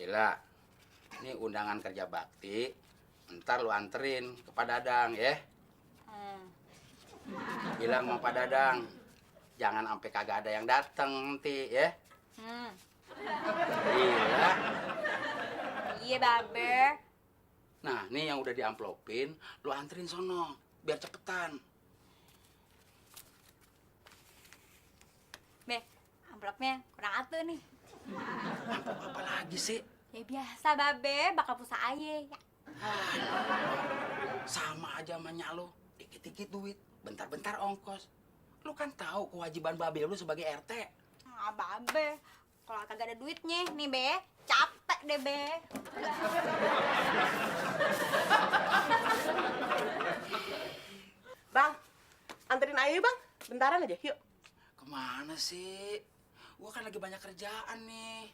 Gila, ini undangan kerja bakti. Ntar lu anterin ke Pak Dadang ya. Bilang sama Pak Dadang, jangan sampai kagak ada yang datang nanti ya. Gila. Iya, Babe. Nah, nih yang udah diamplopin, lu anterin sono biar cepetan. Be, amplopnya kurang atuh nih. Amplop apa lagi sih? Ya biasa, Babe, bakal pulsa aye. Ya. Sama aja sama nyak lu, dikit-dikit duit, bentar-bentar ongkos. Lu kan tahu kewajiban babe lu sebagai RT. Ah, Babe, kalau kagak ada duitnya nih, Be, capek deh, Be. Bang, anterin Ayu bang, bentaran aja, yuk. Kemana sih? Gua kan lagi banyak kerjaan nih.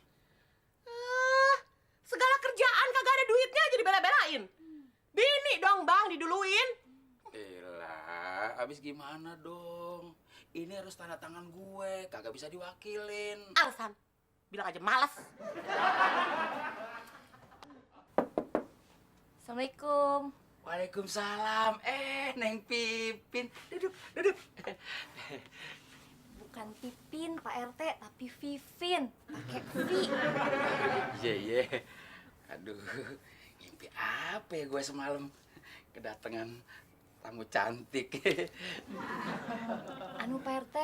Segala kerjaan kagak ada duitnya aja dibela-belain. Bini dong bang, diduluin. Elah, abis gimana dong? Ini harus tanda tangan gue, kagak bisa diwakilin. Alasan, bilang aja malas. Assalamualaikum. Waalaikumsalam. Neng Pipin. Duduk, duduk. Bukan Pipin, Pak RT, tapi Vivin. Pakai V. Iya, iya. Aduh, mimpi apa ya gue semalam? Kedatangan tamu cantik. Anu, Pak RT.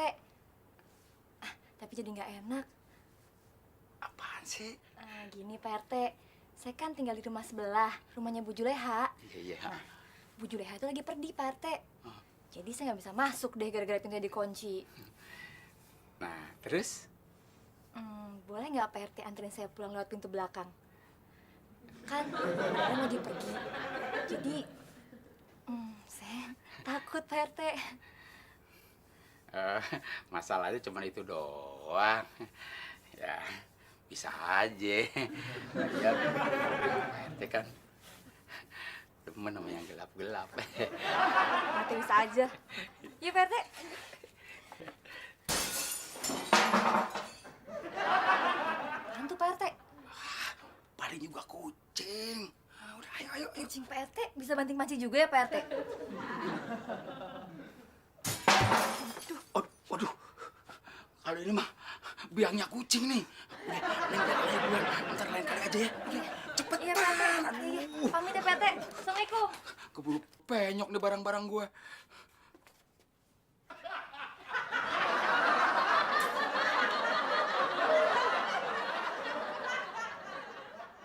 Tapi jadi nggak enak. Apaan sih? Gini, Pak RT. Saya kan tinggal di rumah sebelah, rumahnya Bu Juleha. Iya, iya. Nah, Bu Juleha itu lagi pergi, Pak RT. Oh. Jadi saya nggak bisa masuk deh gara-gara pintunya dikunci. Nah, terus? Boleh nggak Pak RT anterin saya pulang lewat pintu belakang? Kan orang lagi pergi. Jadi, saya takut Pak RT. Masalahnya cuma itu doang. Ya, bisa aja. Ya, RT kan demen sama yang gelap-gelap. Nanti bisa aja. Iya Pak RT. Hantu Pak RT. Paling juga kucing. Udah, ayo, ayo, ayo. Kucing Pak RT bisa banting panci juga ya Pak RT? Waduh. Kalau ini mah biangnya kucing nih. Ntar lain kali aja ya. Cepet. Iya Pak RT. Iya. Pamit ya Pak RT. Assalamualaikum. Keburu penyok nih barang-barang gue.